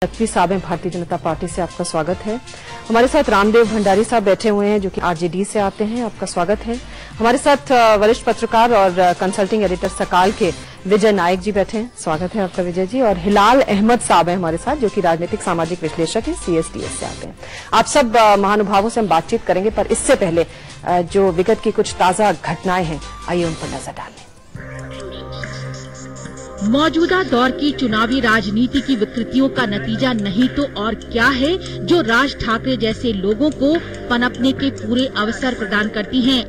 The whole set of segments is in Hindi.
लखवी साहब हैं, भारतीय जनता पार्टी से, आपका स्वागत है। हमारे साथ रामदेव भंडारी साहब बैठे हुए हैं जो कि आरजेडी से आते हैं, आपका स्वागत है। हमारे साथ वरिष्ठ पत्रकार और कंसल्टिंग एडिटर सकाल के विजय नायक जी बैठे हैं, स्वागत है आपका विजय जी। और हिलाल अहमद साहब हैं हमारे साथ जो कि राजनीतिक सामाजिक विश्लेषक हैं, CSDS से आते हैं। आप सब महानुभावों से हम बातचीत करेंगे, पर इससे पहले जो विगत की कुछ ताजा घटनाएं हैं, आइए उन पर नजर डालें। मौजूदा दौर की चुनावी राजनीति की विकृतियों का नतीजा नहीं तो और क्या है जो राज ठाकरे जैसे लोगों को पनपने के पूरे अवसर प्रदान करती हैं।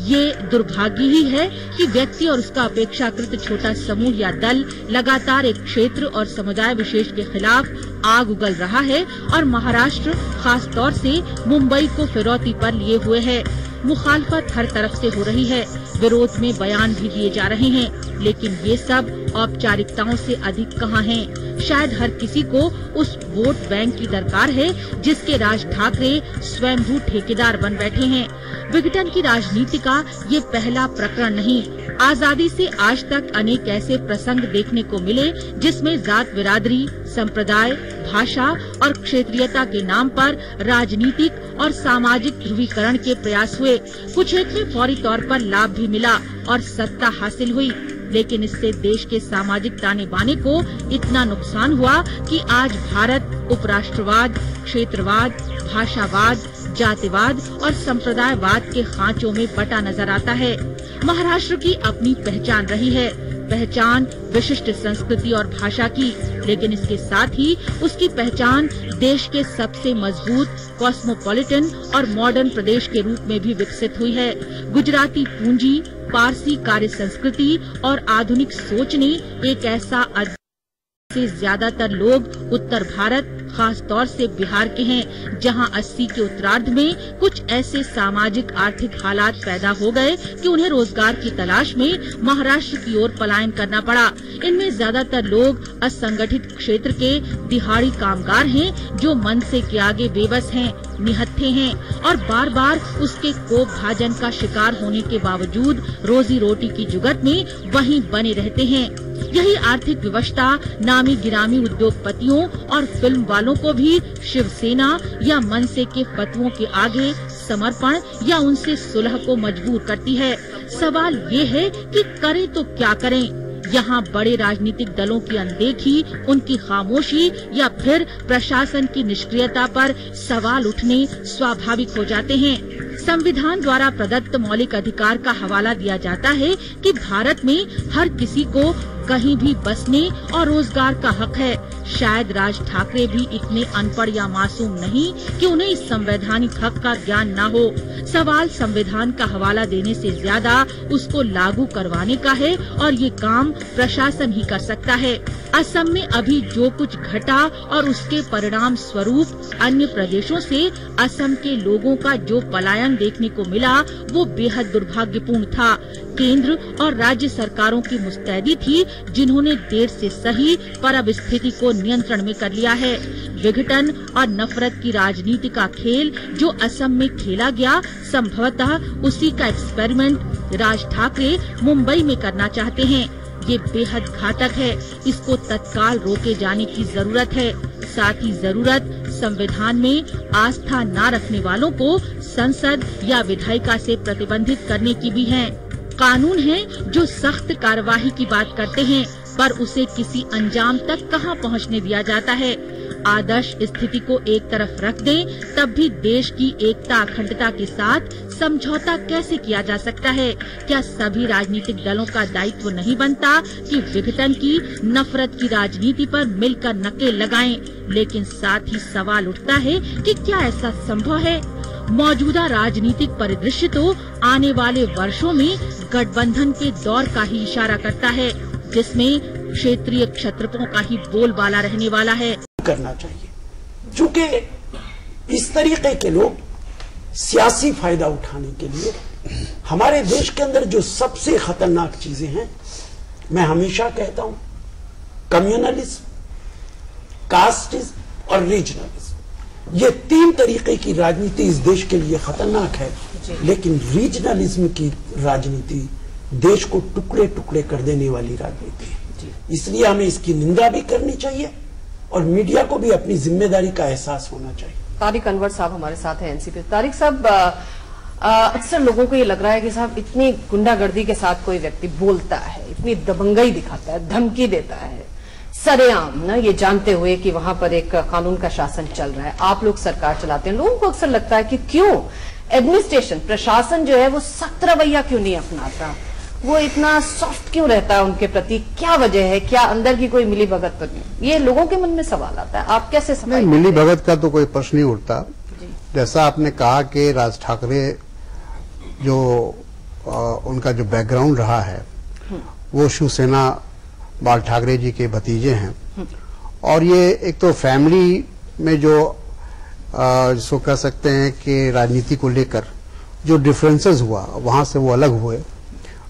ये दुर्भाग्य ही है कि व्यक्ति और उसका अपेक्षाकृत छोटा समूह या दल लगातार एक क्षेत्र और समुदाय विशेष के खिलाफ आग उगल रहा है और महाराष्ट्र खास तौर से मुंबई को फिरौती पर लिए हुए है। मुखालफत हर तरफ से हो रही है, विरोध में बयान भी दिए जा रहे हैं, लेकिन ये सब औपचारिकताओं से अधिक कहाँ हैं। शायद हर किसी को उस वोट बैंक की दरकार है जिसके राज ठाकरे स्वयंभू ठेकेदार बन बैठे हैं। विघटन की राजनीति का ये पहला प्रकरण नहीं, आजादी से आज तक अनेक ऐसे प्रसंग देखने को मिले जिसमें जात बिरादरी, संप्रदाय, भाषा और क्षेत्रीयता के नाम पर राजनीतिक और सामाजिक ध्रुवीकरण के प्रयास हुए। कुछ एक में फौरी तौर पर लाभ भी मिला और सत्ता हासिल हुई, लेकिन इससे देश के सामाजिक ताने बाने को इतना नुकसान हुआ कि आज भारत उपराष्ट्रवाद, क्षेत्रवाद, भाषावाद, जातिवाद और संप्रदायवाद के खांचों में बटा नजर आता है। महाराष्ट्र की अपनी पहचान रही है, पहचान विशिष्ट संस्कृति और भाषा की, लेकिन इसके साथ ही उसकी पहचान देश के सबसे मजबूत कॉस्मोपॉलिटन और मॉडर्न प्रदेश के रूप में भी विकसित हुई है। गुजराती पूंजी, पारसी कार्य संस्कृति और आधुनिक सोच ने एक ऐसा से ज्यादातर लोग उत्तर भारत खास तौर से बिहार के हैं, जहां 80 के उत्तरार्ध में कुछ ऐसे सामाजिक आर्थिक हालात पैदा हो गए कि उन्हें रोजगार की तलाश में महाराष्ट्र की ओर पलायन करना पड़ा। इनमें ज्यादातर लोग असंगठित क्षेत्र के दिहाड़ी कामगार हैं जो मन से के आगे बेबस हैं, निहत्थे हैं और बार बार उसके कोप भाजन का शिकार होने के बावजूद रोजी रोटी की जुगत में वहीं बने रहते हैं। यही आर्थिक विवशता नामी गिरामी उद्योगपतियों और फिल्म वालों को भी शिवसेना या मनसे के फतवों के आगे समर्पण या उनसे सुलह को मजबूर करती है। सवाल ये है कि करें तो क्या करें। यहाँ बड़े राजनीतिक दलों की अनदेखी, उनकी खामोशी या फिर प्रशासन की निष्क्रियता पर सवाल उठने स्वाभाविक हो जाते हैं। संविधान द्वारा प्रदत्त मौलिक अधिकार का हवाला दिया जाता है कि भारत में हर किसी को कहीं भी बसने और रोजगार का हक है। शायद राज ठाकरे भी इतने अनपढ़ या मासूम नहीं कि उन्हें इस संवैधानिक हक का ज्ञान न हो। सवाल संविधान का हवाला देने से ज्यादा उसको लागू करवाने का है और ये काम प्रशासन ही कर सकता है। असम में अभी जो कुछ घटा और उसके परिणाम स्वरूप अन्य प्रदेशों से असम के लोगों का जो पलायन देखने को मिला वो बेहद दुर्भाग्यपूर्ण था। केंद्र और राज्य सरकारों की मुस्तैदी थी जिन्होंने देर से सही पर अब स्थिति को नियंत्रण में कर लिया है। विघटन और नफरत की राजनीति का खेल जो असम में खेला गया, संभवतः उसी का एक्सपेरिमेंट राज ठाकरे मुंबई में करना चाहते हैं। ये बेहद घातक है, इसको तत्काल रोके जाने की जरूरत है। साथ ही जरूरत संविधान में आस्था न रखने वालों को संसद या विधायिका से प्रतिबंधित करने की भी है। कानून है जो सख्त कार्यवाही की बात करते हैं, पर उसे किसी अंजाम तक कहां पहुंचने दिया जाता है। आदर्श स्थिति को एक तरफ रख दें, तब भी देश की एकता अखंडता के साथ समझौता कैसे किया जा सकता है? क्या सभी राजनीतिक दलों का दायित्व नहीं बनता कि विघटन की, नफरत की राजनीति पर मिलकर नकेल लगाएं? लेकिन साथ ही सवाल उठता है कि क्या ऐसा संभव है? मौजूदा राजनीतिक परिदृश्य तो आने वाले वर्षों में गठबंधन के दौर का ही इशारा करता है, जिसमें क्षेत्रीय क्षत्रपों का ही बोलबाला रहने वाला है। करना चाहिए, चूंकि इस तरीके के लोग सियासी फायदा उठाने के लिए हमारे देश के अंदर जो सबसे खतरनाक चीजें हैं, मैं हमेशा कहता हूं, कम्युनलिज्म, कास्टिज्म और रीजनलिज्म, ये तीन तरीके की राजनीति इस देश के लिए खतरनाक है। लेकिन रीजनलिज्म की राजनीति देश को टुकड़े टुकड़े कर देने वाली राजनीति है। इसलिए हमें इसकी निंदा भी करनी चाहिए और मीडिया को भी अपनी जिम्मेदारी का एहसास होना चाहिए। तारिक अनवर साहब हमारे साथ हैं एनसीपी। तारिक साहब, अक्सर लोगों को ये लग रहा है कि साहब इतनी गुंडागर्दी के साथ कोई व्यक्ति बोलता है, इतनी दबंगई दिखाता है, धमकी देता है, सरेआम ना, ये जानते हुए कि वहां पर एक कानून का शासन चल रहा है, आप लोग सरकार चलाते हैं, लोगों को अक्सर लगता है कि क्यों एडमिनिस्ट्रेशन, प्रशासन जो है वो सख्त रवैया क्यों नहीं अपनाता, वो इतना सॉफ्ट क्यों रहता है उनके प्रति, क्या वजह है, क्या अंदर की कोई मिली भगत तो नहीं? ये लोगों के मन में सवाल आता है, आप कैसे समझते? मिली भगत का तो कोई प्रश्न नहीं उठता। जैसा आपने कहा कि राज ठाकरे जो उनका जो बैकग्राउंड रहा है वो शिवसेना बाल ठाकरे जी के भतीजे हैं, और ये एक तो फैमिली में जो जिसको कह सकते हैं कि राजनीति को लेकर जो डिफरेंसेस हुआ वहां से वो अलग हुए,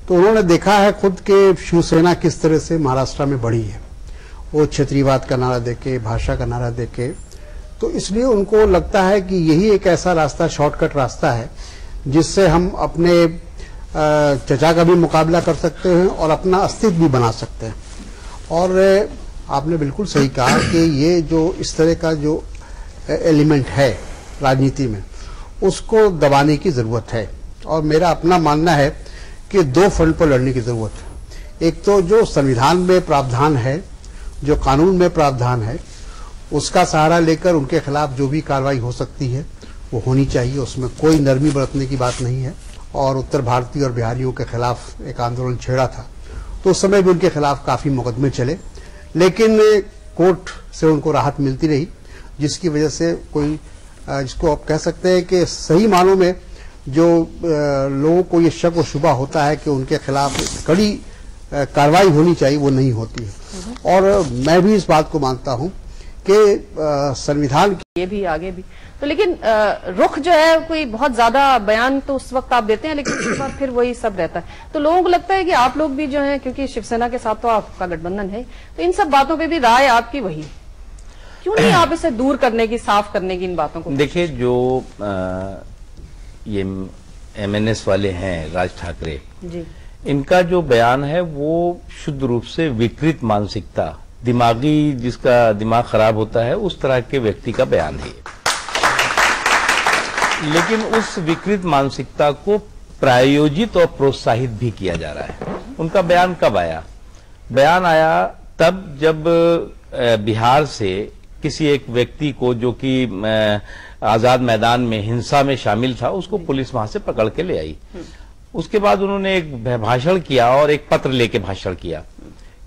तो उन्होंने देखा है खुद के शिवसेना किस तरह से महाराष्ट्र में बढ़ी है, वो क्षेत्रीयवाद का नारा देके, भाषा का नारा देके, तो इसलिए उनको लगता है कि यही एक ऐसा रास्ता, शॉर्टकट रास्ता है जिससे हम अपने चचा का भी मुकाबला कर सकते हैं और अपना अस्तित्व भी बना सकते हैं। और आपने बिल्कुल सही कहा कि ये जो इस तरह का जो एलिमेंट है राजनीति में, उसको दबाने की जरूरत है। और मेरा अपना मानना है कि दो फ्रंट पर लड़ने की जरूरत है। एक तो जो संविधान में प्रावधान है, जो कानून में प्रावधान है, उसका सहारा लेकर उनके खिलाफ जो भी कार्रवाई हो सकती है वो होनी चाहिए, उसमें कोई नरमी बरतने की बात नहीं है। और उत्तर भारतीय और बिहारियों के खिलाफ एक आंदोलन छेड़ा था, तो उस समय भी उनके खिलाफ काफी मुकदमे चले, लेकिन कोर्ट से उनको राहत मिलती रही, जिसकी वजह से कोई जिसको आप कह सकते हैं कि सही मानों में जो लोगों को ये शक और शुबा होता है कि उनके खिलाफ कड़ी कार्रवाई होनी चाहिए, वो नहीं होती है। और मैं भी इस बात को मानता हूं कि संविधान ये भी आगे भी तो, लेकिन रुख जो है कोई बहुत ज्यादा बयान तो उस वक्त आप देते हैं, लेकिन उसके बाद फिर वही सब रहता है। तो लोगों को लगता है कि आप लोग भी जो हैं, क्योंकि शिवसेना के साथ तो आपका गठबंधन है, तो इन सब बातों पे भी राय आपकी वही, क्यों नहीं आप इसे दूर करने की, साफ करने की इन बातों को? देखिए, जो ये एमएनएस वाले हैं राज ठाकरे जी, इनका जो बयान है वो शुद्ध रूप से विकृत मानसिकता, दिमागी, जिसका दिमाग खराब होता है उस तरह के व्यक्ति का बयान है। लेकिन उस विकृत मानसिकता को प्रायोजित और प्रोत्साहित भी किया जा रहा है। उनका बयान कब आया? बयान आया तब जब बिहार से किसी एक व्यक्ति को, जो कि आजाद मैदान में हिंसा में शामिल था, उसको पुलिस वहां से पकड़ के ले आई। उसके बाद उन्होंने एक भाषण किया और एक पत्र लेके भाषण किया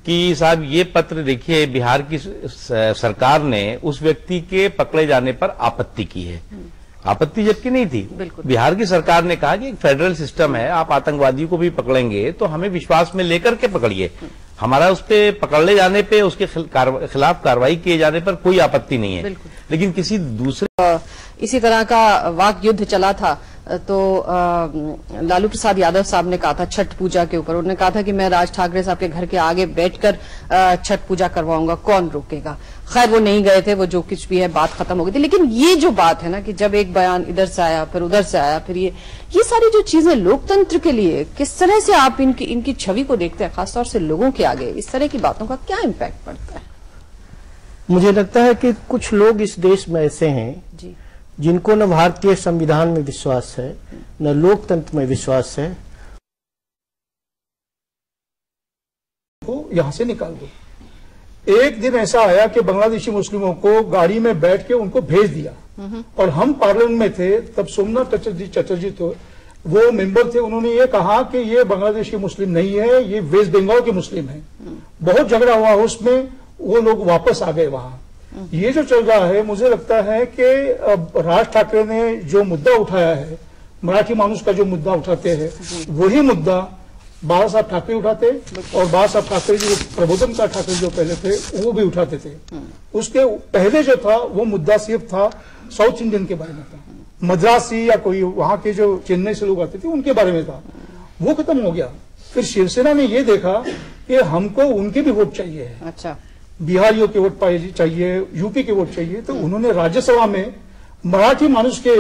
कि साहब ये पत्र देखिए, बिहार की सरकार ने उस व्यक्ति के पकड़े जाने पर आपत्ति की है। आपत्ति जबकि नहीं थी, बिहार की सरकार ने कहा कि एक फेडरल सिस्टम है, आप आतंकवादी को भी पकड़ेंगे तो हमें विश्वास में लेकर के पकड़िए, हमारा उस पे पकड़ले जाने पे, उसके खिलाफ कार्रवाई किए जाने पर कोई आपत्ति नहीं है। लेकिन किसी दूसरे इसी तरह का वाक युद्ध चला था, तो लालू प्रसाद यादव साहब ने कहा था छठ पूजा के ऊपर, उन्होंने कहा था कि मैं राज ठाकरे साहब के घर के आगे बैठकर छठ पूजा करवाऊंगा, कौन रोकेगा। खैर वो नहीं गए थे, वो जो कुछ भी है बात खत्म हो गई थी। लेकिन ये जो बात है ना कि जब एक बयान इधर से आया, फिर उधर से आया, फिर ये सारी जो चीजें लोकतंत्र के लिए किस तरह से आप इनकी छवि को देखते हैं, खासतौर से लोगों के आगे इस तरह की बातों का क्या इम्पैक्ट पड़ता है? मुझे लगता है कि कुछ लोग इस देश में ऐसे हैं जी, जिनको न भारतीय संविधान में विश्वास है, न लोकतंत्र में विश्वास है। यहां से निकाल दो। एक दिन ऐसा आया कि बांग्लादेशी मुस्लिमों को गाड़ी में बैठ के उनको भेज दिया, और हम पार्लियामेंट में थे तब, सोमनाथ चटर्जी तो वो मेंबर थे, उन्होंने ये कहा कि ये बांग्लादेशी मुस्लिम नहीं है, ये वेस्ट बंगाल के मुस्लिम हैं। बहुत झगड़ा हुआ उसमें, वो लोग वापस आ गए वहां। ये जो चल रहा है, मुझे लगता है कि राज ठाकरे ने जो मुद्दा उठाया है, मराठी मानुष का जो मुद्दा उठाते हैं, वही मुद्दा बाला साहब ठाकरे उठाते, और बाला साहब ठाकरे जो प्रबोधन का ठाकरे जो पहले थे वो भी उठाते थे। उसके पहले जो था वो मुद्दा सिर्फ था साउथ इंडियन के बारे में था, मद्रासी या कोई वहां के जो चेन्नई से लोग आते थे उनके बारे में था, वो खत्म हो गया। फिर शिवसेना ने ये देखा कि हमको उनके भी वोट चाहिए, अच्छा, बिहारियों के वोट चाहिए, यूपी के वोट चाहिए, तो उन्होंने राज्यसभा में मराठी मानुष के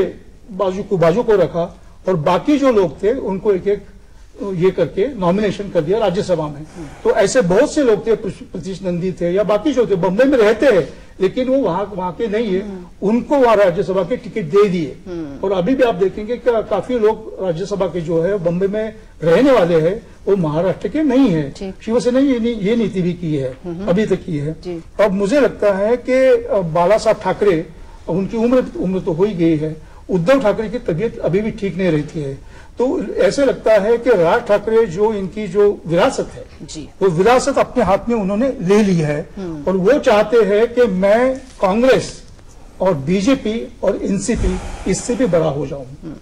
बाजू को रखा, और बाकी जो लोग थे उनको एक एक ये करके नॉमिनेशन कर दिया राज्यसभा में। तो ऐसे बहुत से लोग थे, प्रतीश नंदी थे या बाकी जो थे, बम्बई में रहते हैं लेकिन वो वहां के नहीं है, उनको वहां राज्यसभा के टिकट दे दिए। और अभी भी आप देखेंगे कि काफी लोग राज्यसभा के जो है बम्बई में रहने वाले हैं, वो महाराष्ट्र के नहीं है। शिवसेना ये नीति भी की है, अभी तक की है। अब मुझे लगता है कि बाला साहब ठाकरे, उनकी उम्र तो हो ही गई है, उद्धव ठाकरे की तबीयत अभी भी ठीक नहीं रहती है। तो ऐसे लगता है कि राज ठाकरे जो इनकी जो विरासत है वो विरासत अपने हाथ में उन्होंने ले ली है और वो चाहते हैं कि मैं कांग्रेस और बीजेपी और एनसीपी इससे भी बड़ा हो जाऊं।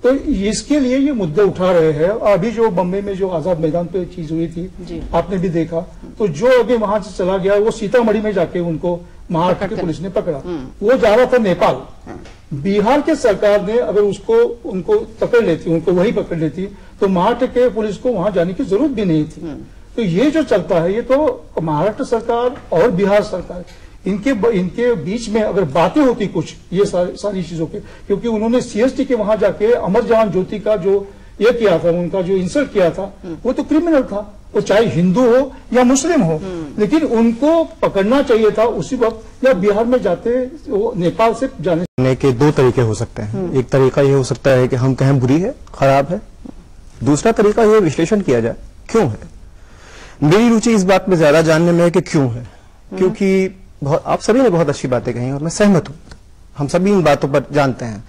तो इसके लिए ये मुद्दे उठा रहे हैं। अभी जो बम्बई में जो आजाद मैदान पे चीज हुई थी आपने भी देखा, तो जो अभी वहां से चला गया वो सीतामढ़ी में जाके उनको महाराष्ट्र की पुलिस ने पकड़ा। वो जा रहा था नेपाल। बिहार के सरकार ने अगर उनको पकड़ लेती, उनको वही पकड़ लेती, तो महाराष्ट्र के पुलिस को वहां जाने की जरूरत भी नहीं थी। तो ये जो चलता है, ये तो महाराष्ट्र सरकार और बिहार सरकार इनके बीच में अगर बातें होती कुछ ये सारी चीजों के, क्योंकि उन्होंने सीएसटी के वहां जाके अमर जवान ज्योति का जो ये किया था, उनका जो इंसल्ट किया था, वो तो क्रिमिनल था, वो चाहे हिंदू हो या मुस्लिम हो, लेकिन उनको पकड़ना चाहिए था उसी वक्त, या बिहार में जाते वो नेपाल से जाने के दो तरीके हो सकते हैं। एक तरीका ये हो सकता है कि हम कहें बुरी है, खराब है। दूसरा तरीका ये विश्लेषण किया जाए क्यों है। मेरी रुचि इस बात में ज्यादा जानने में है कि क्यों है, क्योंकि आप सभी ने बहुत अच्छी बातें कही और मैं सहमत हूं, हम सभी इन बातों पर जानते हैं,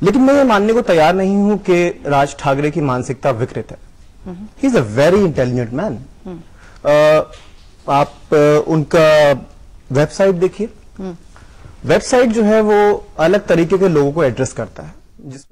लेकिन मैं ये मानने को तैयार नहीं हूं कि राज ठाकरे की मानसिकता विकृत है। He is a very intelligent man. आप उनका वेबसाइट देखिए, वेबसाइट जो है वो अलग तरीके के लोगों को एड्रेस करता है, जिस